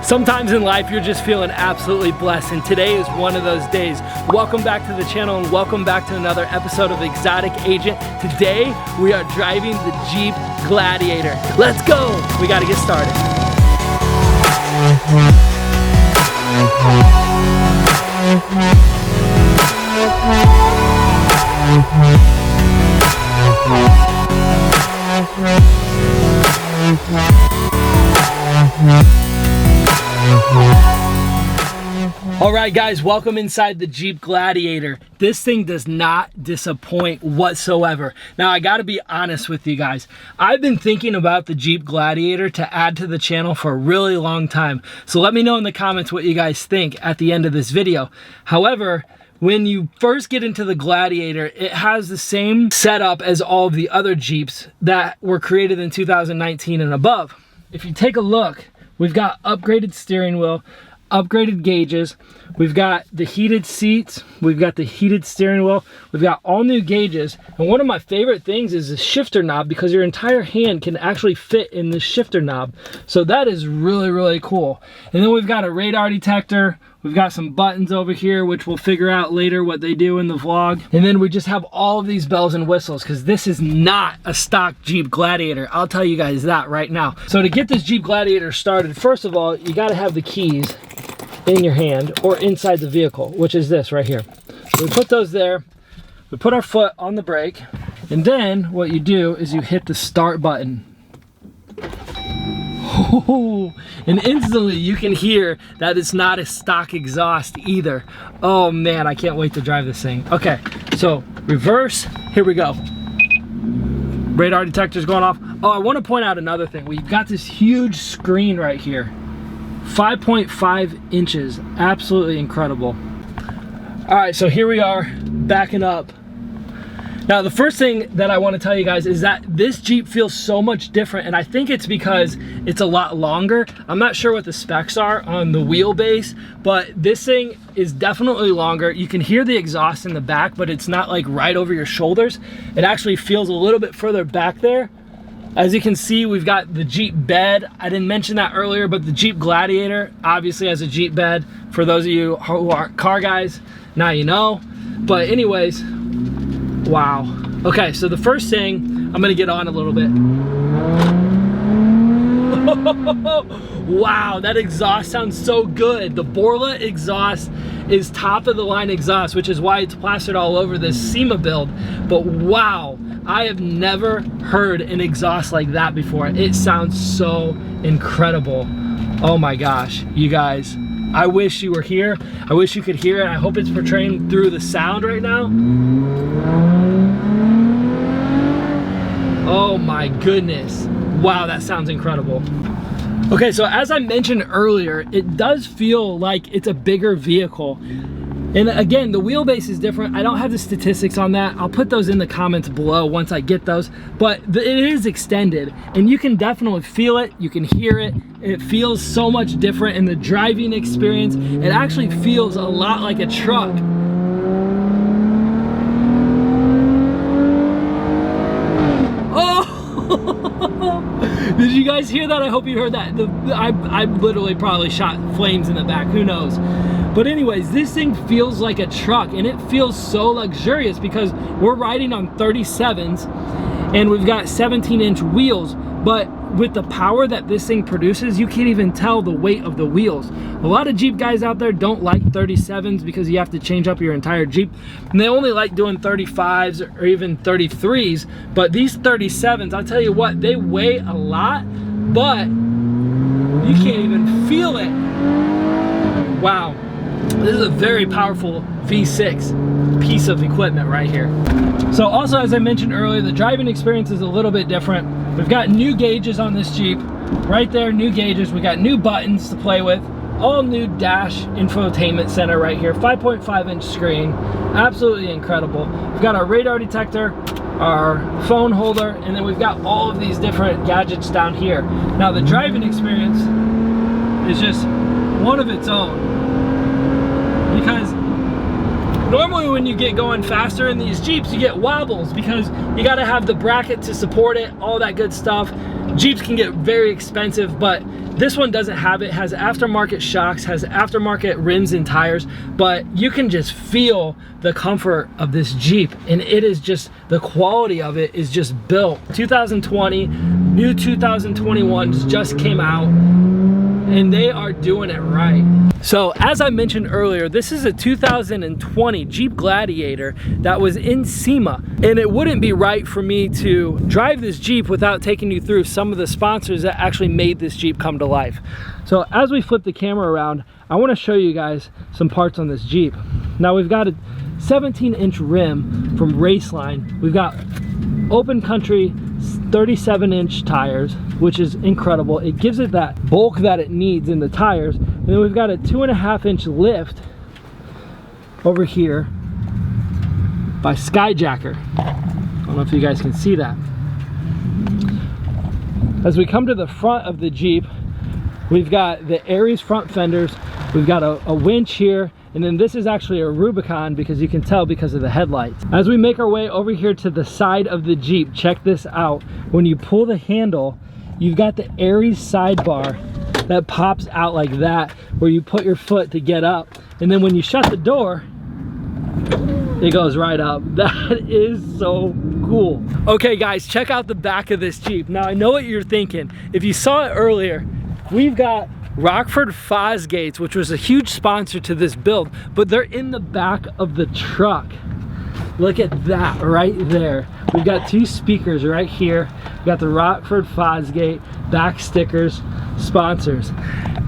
Sometimes in life you're just feeling absolutely blessed, and today is one of those days. Welcome back to the channel and welcome back to another episode of Exotic Agent. Today we are driving the Jeep Gladiator. Let's go! We gotta get started. All right, guys, welcome inside the Jeep Gladiator. This thing does not disappoint whatsoever. Now, I gotta be honest with you guys. I've been thinking about the Jeep Gladiator to add to the channel for a really long time. So let me know in the comments what you guys think at the end of this video. However, when you first get into the Gladiator, it has the same setup as all of the other Jeeps that were created in 2019 and above. If you take a look, we've got upgraded steering wheel, upgraded gauges, we've got the heated seats, we've got the heated steering wheel, we've got all new gauges, and one of my favorite things is the shifter knob, because your entire hand can actually fit in the shifter knob. So that is really, really cool. And then we've got a radar detector, we've got some buttons over here, which we'll figure out later what they do in the vlog. And then we just have all of these bells and whistles, because this is not a stock Jeep Gladiator. I'll tell you guys that right now. So to get this Jeep Gladiator started, first of all, you gotta have the keys in your hand or inside the vehicle, which is this right here. So we put those there, we put our foot on the brake, and then what you do is you hit the start button. Oh, and instantly you can hear that it's not a stock exhaust either. Oh man, I can't wait to drive this thing. Okay, so reverse, here we go. Radar detector's going off. Oh, I want to point out another thing. We've got this huge screen right here. 5.5 inches, absolutely incredible. All right, so here we are backing up. Now, the first thing that I want to tell you guys is that this Jeep feels so much different, and I think it's because it's a lot longer. I'm not sure what the specs are on the wheelbase, but this thing is definitely longer. You can hear the exhaust in the back, but it's not like right over your shoulders. It actually feels a little bit further back there. As you can see, we've got the Jeep bed. I didn't mention that earlier, but the Jeep Gladiator obviously has a Jeep bed. For those of you who aren't car guys, now you know. But anyways, wow. Okay, so the first thing, I'm gonna get on a little bit. Wow, that exhaust sounds so good. The Borla exhaust is top of the line exhaust, which is why it's plastered all over this Sema build. But wow, I have never heard an exhaust like that before. It sounds so incredible. Oh my gosh, you guys, I wish you were here. I wish you could hear it. I hope it's portraying through the sound right now. Oh my goodness. Wow, that sounds incredible. Okay, so as I mentioned earlier, it does feel like it's a bigger vehicle. And again, the wheelbase is different. I don't have the statistics on that. I'll put those in the comments below once I get those. But it is extended, and you can definitely feel it. You can hear it. It feels so much different in the driving experience. It actually feels a lot like a truck. Did you guys hear that? I hope you heard that. I literally probably shot flames in the back, who knows. But anyways, this thing feels like a truck, and it feels so luxurious because we're riding on 37s and we've got 17-inch wheels, but with the power that this thing produces, you can't even tell the weight of the wheels. A lot of Jeep guys out there don't like 37s because you have to change up your entire Jeep, and they only like doing 35s or even 33s. But these 37s, I'll tell you what, they weigh a lot, but you can't even feel it. Wow, this is a very powerful V6 piece of equipment right here. So also, as I mentioned earlier, the driving experience is a little bit different. We've got new gauges on this Jeep. Right there, new gauges. We got new buttons to play with. All new dash infotainment center right here. 5.5-inch screen. Absolutely incredible. We've got our radar detector, our phone holder, and then we've got all of these different gadgets down here. Now, the driving experience is just one of its own, because Normally when you get going faster in these Jeeps, you get wobbles because you gotta have the bracket to support it, all that good stuff. Jeeps can get very expensive, but this one doesn't have it. It has aftermarket shocks, has aftermarket rims and tires, but you can just feel the comfort of this Jeep, and it is just, the quality of it is just built. 2020, new 2021s just came out, and they are doing it right. So as I mentioned earlier, this is a 2020 Jeep Gladiator that was in Sema, and it wouldn't be right for me to drive this Jeep without taking you through some of the sponsors that actually made this Jeep come to life. So as we flip the camera around, I want to show you guys some parts on this Jeep. Now we've got a 17-inch rim from Raceline. We've got open country 37-inch tires, which is incredible. It gives it that bulk that it needs in the tires. And then we've got a 2.5-inch lift over here by Skyjacker. I don't know if you guys can see that. As we come to the front of the Jeep, we've got the Aries front fenders. We've got a winch here. And then this is actually a Rubicon, because you can tell because of the headlights. As we make our way over here to the side of the Jeep, check this out. When you pull the handle, you've got the Aries sidebar that pops out like that, where you put your foot to get up. And then when you shut the door, it goes right up. That is so cool. Okay guys, check out the back of this Jeep. Now I know what you're thinking. If you saw it earlier, we've got Rockford Fosgates, which was a huge sponsor to this build, but they're in the back of the truck. Look at that right there. We've got two speakers right here. We've got the Rockford Fosgate back stickers, sponsors.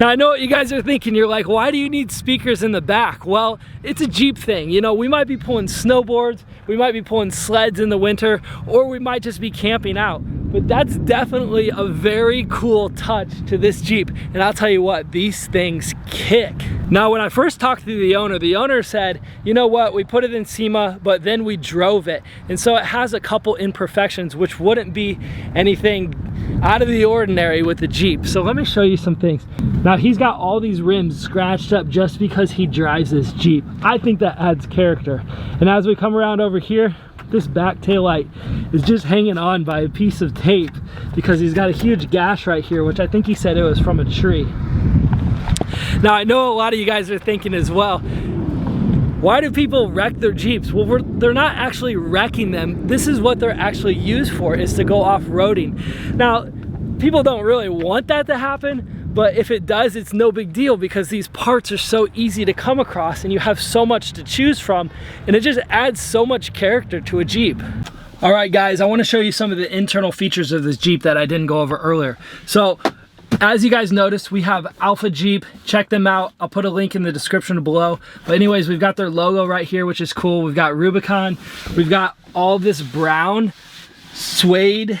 Now I know what you guys are thinking. You're like, why do you need speakers in the back? Well, it's a Jeep thing. You know, we might be pulling snowboards, we might be pulling sleds in the winter, or we might just be camping out. But that's definitely a very cool touch to this Jeep. And I'll tell you what, these things kick. Now, when I first talked to the owner said, you know what, we put it in Sema, but then we drove it. And so it has a couple imperfections, which wouldn't be anything out of the ordinary with the Jeep. So let me show you some things. Now, he's got all these rims scratched up just because he drives this Jeep. I think that adds character. And as we come around over here, this back tail light is just hanging on by a piece of tape because he's got a huge gash right here, which I think he said it was from a tree. Now I know a lot of you guys are thinking as well, why do people wreck their Jeeps? Well, they're not actually wrecking them. This is what they're actually used for, is to go off-roading. Now, people don't really want that to happen, but if it does, it's no big deal because these parts are so easy to come across and you have so much to choose from, and it just adds so much character to a Jeep. All right, guys, I want to show you some of the internal features of this Jeep that I didn't go over earlier. So, as you guys noticed, we have Alpha Jeep. Check them out. I'll put a link in the description below. But anyways, we've got their logo right here, which is cool. We've got Rubicon. We've got all this brown suede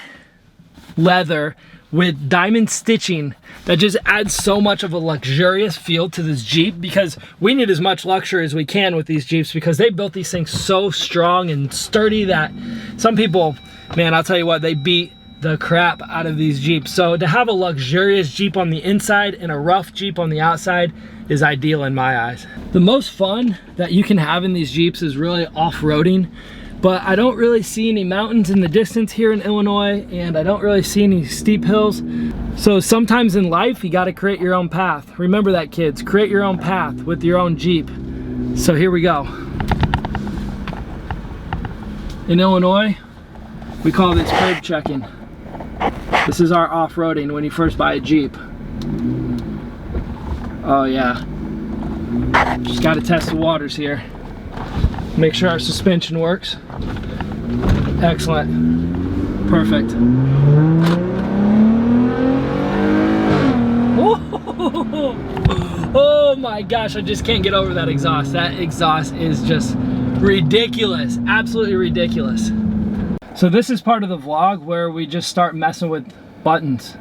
leather with diamond stitching that just adds so much of a luxurious feel to this Jeep, because we need as much luxury as we can with these Jeeps because they built these things so strong and sturdy that some people, man, I'll tell you what, they beat the crap out of these Jeeps. So to have a luxurious Jeep on the inside and a rough Jeep on the outside is ideal in my eyes. The most fun that you can have in these Jeeps is really off-roading, but I don't really see any mountains in the distance here in Illinois, and I don't really see any steep hills. So sometimes in life, you gotta create your own path. Remember that, kids, create your own path with your own Jeep. So here we go. In Illinois, we call this curb checking. This is our off-roading when you first buy a Jeep. Oh yeah. Just gotta test the waters here. Make sure our suspension works. Excellent. Perfect. Oh my gosh, I just can't get over that exhaust. That exhaust is just ridiculous. Absolutely ridiculous. So this is part of the vlog where we just start messing with buttons.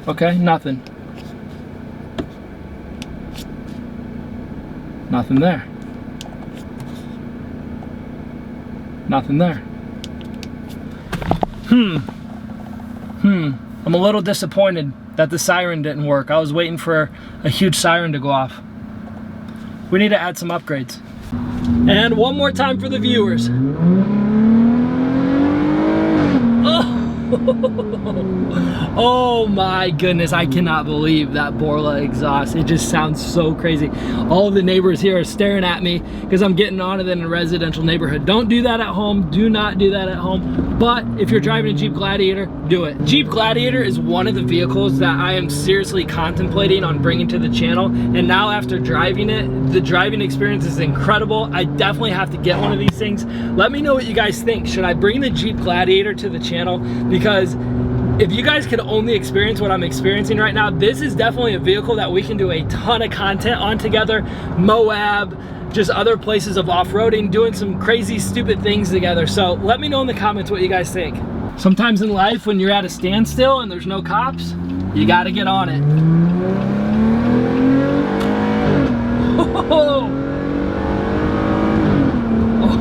Okay, nothing. Nothing there. Nothing there. I'm a little disappointed. that the siren didn't work. I was waiting for a huge siren to go off. We need to add some upgrades. And one more time for the viewers. Oh my goodness, I cannot believe that Borla exhaust. It just sounds so crazy. All of the neighbors here are staring at me because I'm getting on it in a residential neighborhood. Don't do that at home. Do not do that at home. But if you're driving a Jeep Gladiator, do it. Jeep Gladiator is one of the vehicles that I am seriously contemplating on bringing to the channel. And now after driving it, the driving experience is incredible. I definitely have to get one of these things. Let me know what you guys think. Should I bring the Jeep Gladiator to the channel? Because if you guys could only experience what I'm experiencing right now, this is definitely a vehicle that we can do a ton of content on together. Moab, just other places of off-roading, doing some crazy, stupid things together. So let me know in the comments what you guys think. Sometimes in life, when you're at a standstill and there's no cops, you gotta get on it.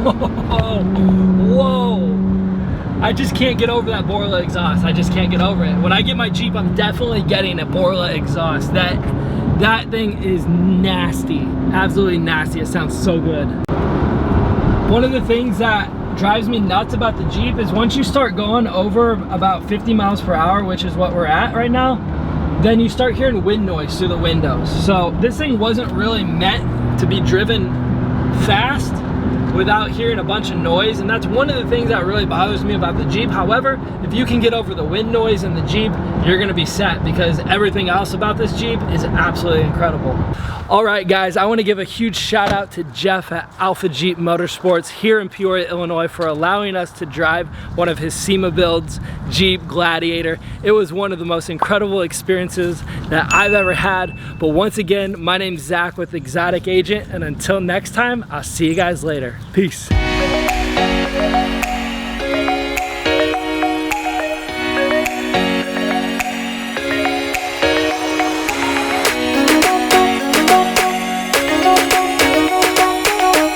Oh, whoa. I just can't get over that Borla exhaust. I just can't get over it. When I get my Jeep, I'm definitely getting a Borla exhaust. That thing is nasty, absolutely nasty. It sounds so good. One of the things that drives me nuts about the Jeep is once you start going over about 50 miles per hour, which is what we're at right now, then you start hearing wind noise through the windows. So this thing wasn't really meant to be driven fast without hearing a bunch of noise, and that's one of the things that really bothers me about the Jeep. However, if you can get over the wind noise in the Jeep, you're gonna be set, because everything else about this Jeep is absolutely incredible. All right, guys, I wanna give a huge shout out to Jeff at Alpha Jeep Motorsports here in Peoria, Illinois, for allowing us to drive one of his Sema builds, Jeep Gladiator. It was one of the most incredible experiences that I've ever had. But once again, my name's Zach with Exotic Agent, and until next time, I'll see you guys later. Peace.